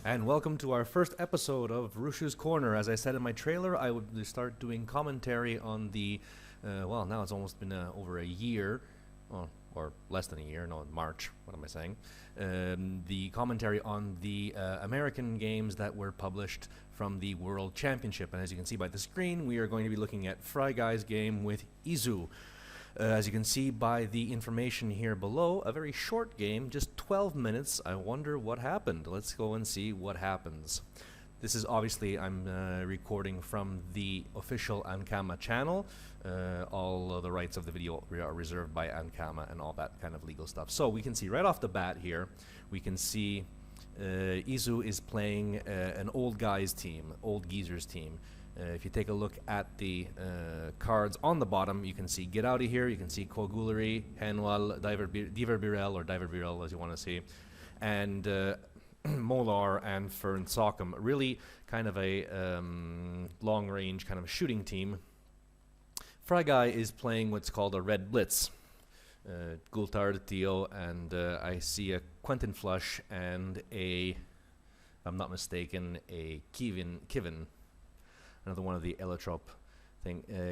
And welcome to our first episode of Rushu's Corner. As I said in my trailer, I would start doing commentary on the, well, now it's almost been over a year, or less than a year, no, in March, what am I saying? The commentary on the American games that were published from the World Championship. And as you can see by the screen, we are going to be looking at Fryguy's game with Izu. As you can see by the information here below, a very short game, just 12 minutes. I wonder what happened. Let's go and see what happens. This is obviously, I'm recording from the official Ankama channel. All of the rights of the video are reserved by Ankama and all that kind of legal stuff. So we can see right off the bat here, we can see Izu is playing an old guys team, old geezers team. If you take a look at the cards on the bottom, you can see Get Outta Here, you can see Kogulari, Henwal, Diver Birel, or Diver Birel as you want to see, and Molar and Fern Sockham. Really kind of a long-range kind of shooting team. Fryguy is playing what's called a Red Blitz. Gultard, Theo, and I see a Quentin Flush and a, if I'm not mistaken, a Kivin. Another one of the Elotrope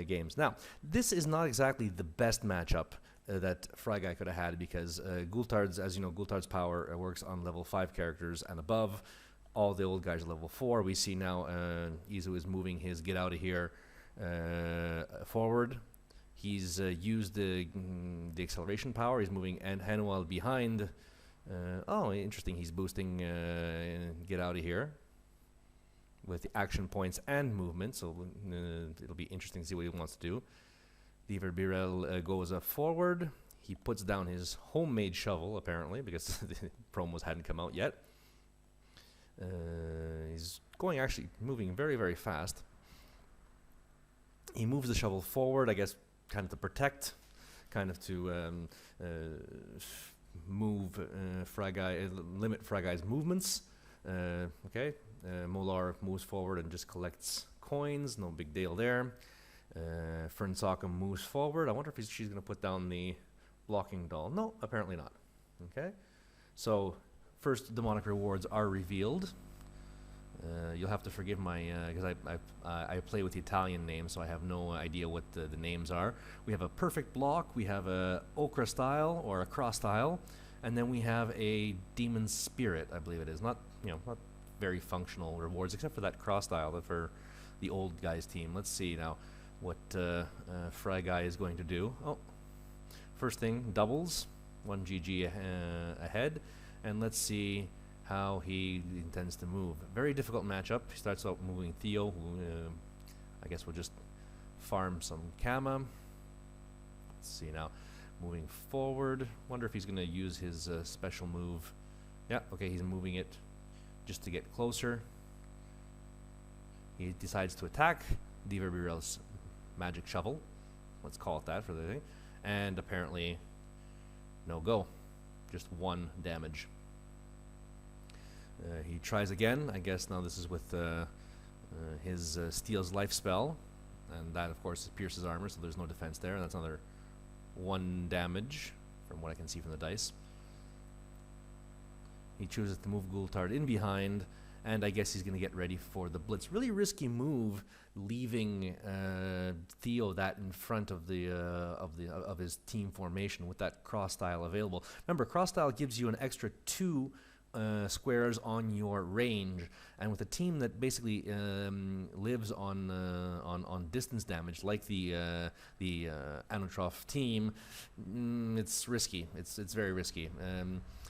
games. Now, this is not exactly the best matchup that Fryguy could have had because Gultard's, as you know, Gultard's power works on level 5 characters and above. All the old guys are level 4. We see now Izu is moving his Get Outta Here forward. He's used the acceleration power. He's moving Hanual behind. Oh, interesting. He's boosting Get Outta Here with the action points and movement, so it'll be interesting to see what he wants to do. Diver Birel goes forward. He puts down his homemade shovel, apparently, because the promos hadn't come out yet. He's going, actually, moving very, very fast. He moves the shovel forward, I guess, kind of to protect, kind of to move Fryguy, limit Fryguy's movements. Okay. Molar moves forward and just collects coins, no big deal there. Fern Sockham moves forward. I wonder if she's going to put down the blocking doll. No, apparently not. Okay, so first demonic rewards are revealed. You'll have to forgive my, because I play with the Italian names, so I have no idea what the names are. We have a perfect block, we have a ochre style, or a cross style, and then we have a demon spirit, I believe it is. Not very functional rewards, except for that cross style for the old guys team. Let's see now what Fryguy is going to do. Oh, first thing, doubles, 1 GG ahead, and let's see how he intends to move. Very difficult matchup. He starts out moving Theo, who I guess will just farm some Kama. Let's see now, moving forward. Wonder if he's going to use his special move. Yeah, okay, he's moving it just to get closer. He decides to attack Diver Birel's magic shovel. Let's call it that for the thing. And apparently, no go. Just 1 damage. He tries again. I guess now this is with his Steel's Life spell. And that, of course, pierces armor, so there's no defense there. And that's another 1 damage from what I can see from the dice. He chooses to move Gultard in behind, and I guess he's going to get ready for the blitz. Really risky move, leaving Theo that in front of of his team formation with that cross style available. Remember, cross style gives you an extra 2 squares on your range, and with a team that basically lives on distance damage, like the Anotrof team, it's risky. It's very risky.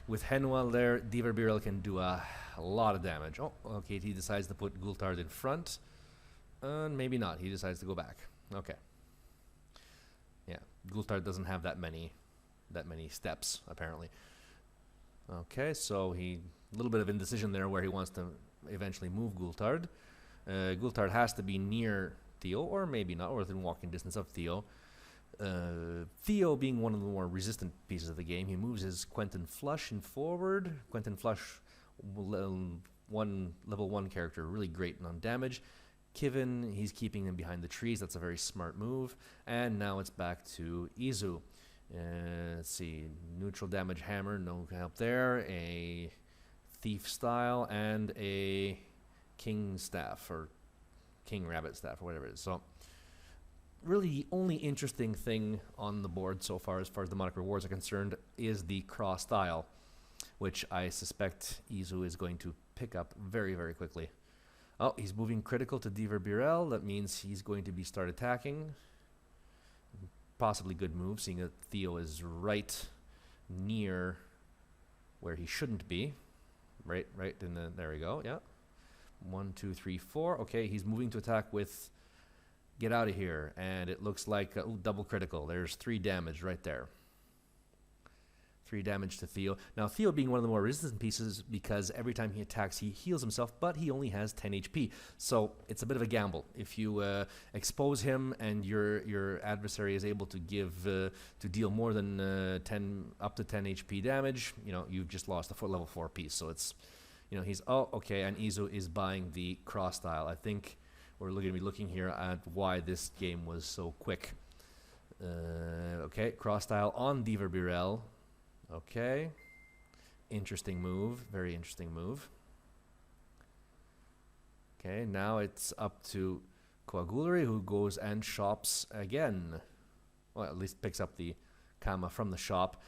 With Henwal there, Diver Birel can do a lot of damage. Oh, okay, he decides to put Gultard in front. Maybe not. He decides to go back. Okay. Yeah, Gultard doesn't have that many steps, apparently. Okay, so a little bit of indecision there where he wants to eventually move Gultard. Gultard has to be near Theo, or maybe not, or within walking distance of Theo. Theo being one of the more resistant pieces of the game, he moves his Quentin Flush in forward. Quentin Flush, level 1 character, really great on damage. Kivin, he's keeping him behind the trees. That's a very smart move. And now it's back to Izu. Let's see, neutral damage hammer, no help there. A thief style and a king staff or king rabbit staff or whatever it is. So really the only interesting thing on the board so far as the demonic rewards are concerned is the cross style, which I suspect Izu is going to pick up very, very quickly. Oh, he's moving critical to Diver Birel. That means he's going to be start attacking. Possibly good move, seeing that Theo is right near where he shouldn't be. Right in the, there we go, yeah. 1, 2, 3, 4. Okay, he's moving to attack with get out of here. And it looks like double critical. There's 3 damage right there. 3 damage to Theo. Now, Theo being one of the more resistant pieces because every time he attacks, he heals himself, but he only has 10 HP. So it's a bit of a gamble. If you expose him and your adversary is able to deal more than up to 10 HP damage, you know, you've just lost a level 4 piece. So it's, you know, he's, oh, okay, and Izu is buying the cross style. I think we're going to be looking here at why this game was so quick. Okay, cross style on Diver Birel. Okay, interesting move, very interesting move. Okay, now it's up to Coagulary, who goes and shops again. Well, at least picks up the Kama from the shop.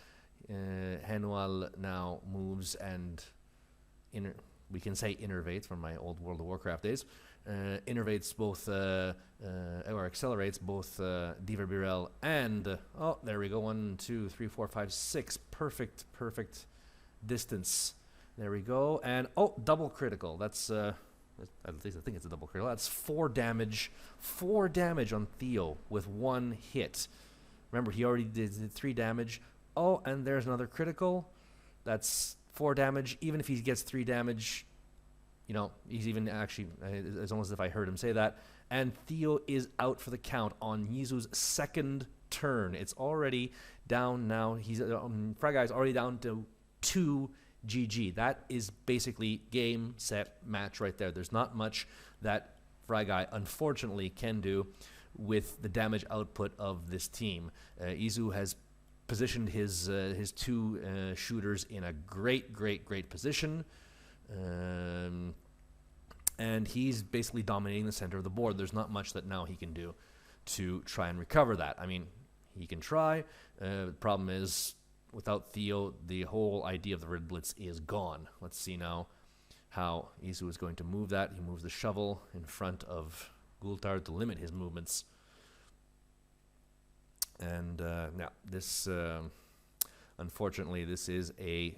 Henual now moves and we can say innervates from my old World of Warcraft days. Innervates both, or accelerates both Diver Birel and, oh, there we go, 1, 2, 3, 4, 5, 6, perfect distance. There we go, and, oh, double critical. That's, at least I think it's a double critical. That's 4 damage on Theo with 1 hit. Remember, he already did 3 damage. Oh, and there's another critical. That's 4 damage. Even if he gets 3 damage, you know, he's even actually, it's almost as if I heard him say that. And Theo is out for the count on Izu's second turn. It's already down now. He's Fryguy's already down to 2 GG. That is basically game, set, match right there. There's not much that Fryguy, unfortunately, can do with the damage output of this team. Izu has positioned his 2 shooters in a great position. And he's basically dominating the center of the board. There's not much that now he can do to try and recover that. I mean, he can try. The problem is, without Theo, the whole idea of the Red Blitz is gone. Let's see now how Izu is going to move that. He moves the shovel in front of Gultar to limit his movements. And now this, unfortunately, this is a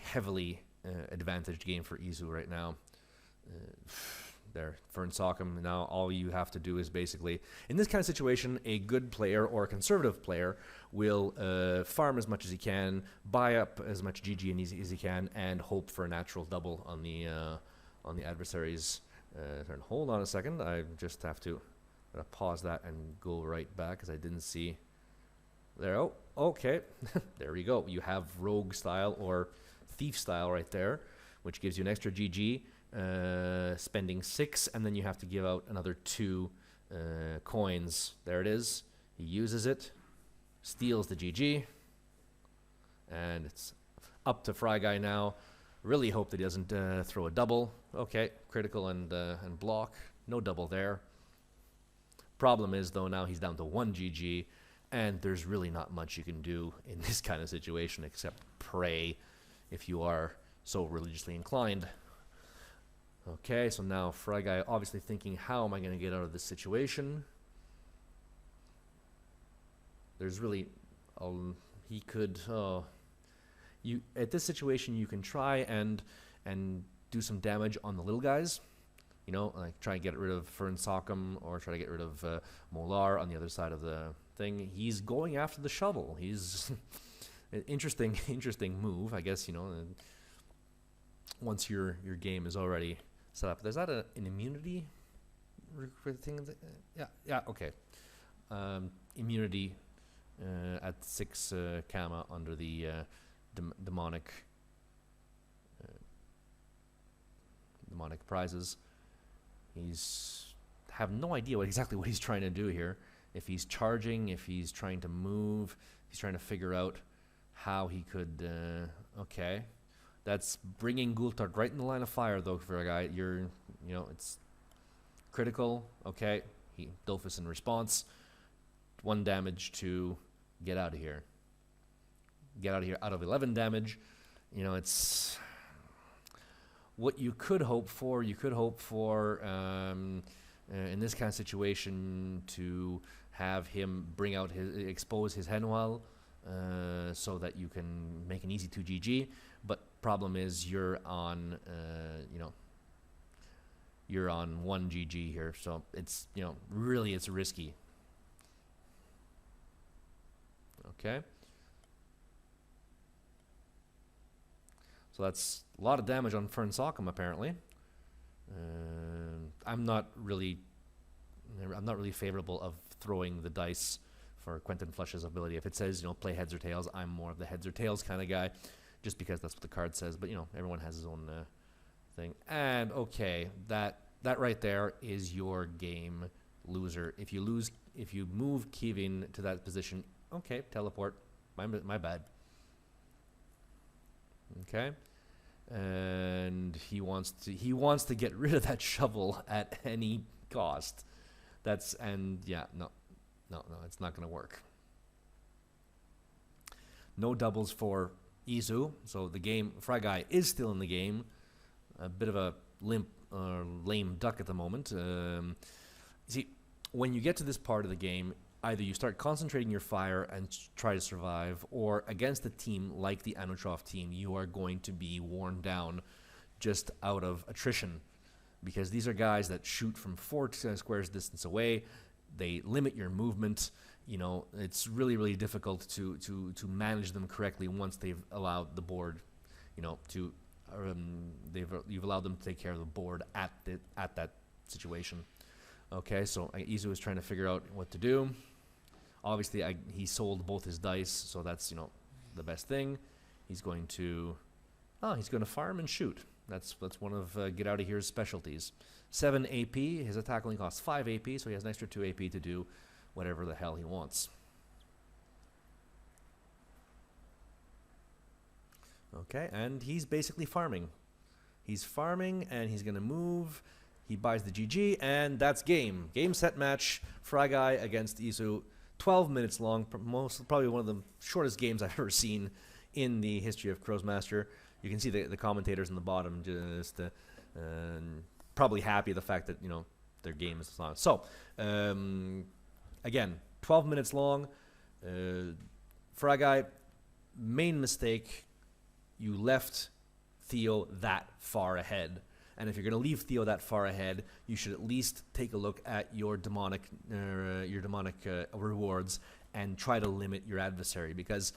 heavily advantaged game for Izu right now. There, Fern Sockham. Now all you have to do is basically, in this kind of situation, a good player or a conservative player will farm as much as he can, buy up as much GG as he can, and hope for a natural double on the adversary's turn. Hold on a second. I just have to pause that and go right back because I didn't see. There. Oh, okay. There we go. You have rogue style or thief style right there, which gives you an extra GG, spending 6, and then you have to give out another 2 coins. There it is. He uses it, steals the GG, and it's up to Fryguy now. Really hope that he doesn't throw a double. Okay, critical and block. No double there. Problem is, though, now he's down to 1 GG, and there's really not much you can do in this kind of situation except pray if you are so religiously inclined. Okay, so now Fryguy obviously thinking, how am I going to get out of this situation? There's really, he could, you at this situation you can try and do some damage on the little guys. You know, like try and get rid of Fern Sockham or try to get rid of Molar on the other side of the thing. He's going after the shovel. He's an interesting move, I guess. You know, once your game is already set up. Is that an immunity thing? Yeah, okay. Immunity at 6 Kama under the demonic prizes. He's have no idea exactly what he's trying to do here. If he's charging, if he's trying to move, he's trying to figure out how he could. Okay, That's bringing Gultard right in the line of fire, though, for a guy. It's critical. Okay, Dolphus in response. 1 damage to get out of here. Get out of here out of 11 damage. It's what you could hope for. You could hope for, in this kind of situation, to have him expose his Henwell, so that you can make an easy 2 GG. But problem is you're on, you're on 1 GG here, so it's really it's risky. Okay. So that's a lot of damage on Fern Sockham, apparently. I'm not really favorable of throwing the dice for Quentin Flush's ability. If it says, play heads or tails, I'm more of the heads or tails kind of guy, just because that's what the card says. But, everyone has his own thing. And, okay, that right there is your game loser. If you move Kevin to that position, okay, teleport. My bad. Okay. And he wants to get rid of that shovel at any cost. No, it's not going to work. No doubles for Izu, so the game, Fryguy is still in the game. A bit of a lame duck at the moment. See, when you get to this part of the game, either you start concentrating your fire and try to survive, or against a team like the Anutrov team, you are going to be worn down just out of attrition. Because these are guys that shoot from 4 squares distance away. They limit your movement. It's really, really difficult to manage them correctly once they've allowed the board, you've allowed them to take care of the board at that situation. Okay, so Izu is trying to figure out what to do. Obviously, he sold both his dice, so that's the best thing. He's going to farm and shoot. That's one of Get Out of Here's specialties. 7 AP. His attack only costs 5 AP, so he has an extra 2 AP to do whatever the hell he wants. Okay, and he's basically farming. He's farming, and he's going to move. He buys the GG, and that's game. Game, set, match. Fryguy against Izu. 12 minutes long. Probably one of the shortest games I've ever seen in the history of Crowsmaster. You can see the commentators in the bottom just probably happy the fact that their game is long. So again, 12 minutes long. Fryguy, main mistake. You left Theo that far ahead. And if you're going to leave Theo that far ahead, you should at least take a look at your demonic rewards and try to limit your adversary, because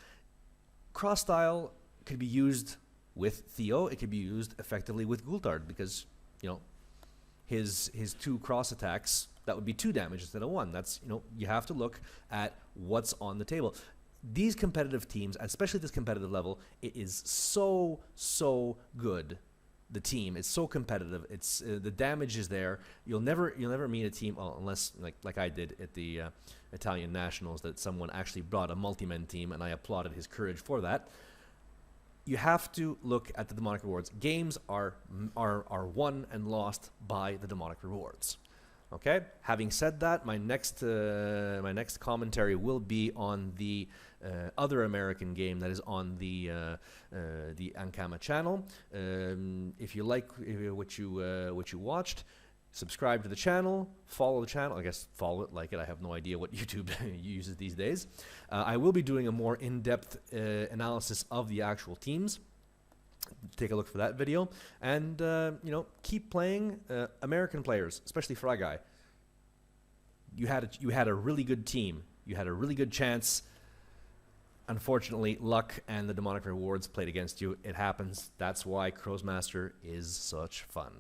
cross style could be used with Theo. It could be used effectively with Gultard, because his 2 cross attacks, that would be 2 damage instead of 1. That's you have to look at what's on the table. These competitive teams, especially at this competitive level, it is so good. The team is so competitive. It's the damage is there. You'll never meet a team, unless like I did at the Italian Nationals, that someone actually brought a multi-men team, and I applauded his courage for that. You have to look at the demonic rewards. Games are won and lost by the demonic rewards. Okay. Having said that, my next commentary will be on the other American game that is on the Ankama channel. If you like what you watched, subscribe to the channel, follow the channel. I guess follow it, like it. I have no idea what YouTube uses these days. I will be doing a more in-depth analysis of the actual teams. Take a look for that video, and keep playing American players, especially Fryguy. You had a really good team. You had a really good chance. Unfortunately, luck and the demonic rewards played against you. It happens. That's why Crowsmaster is such fun.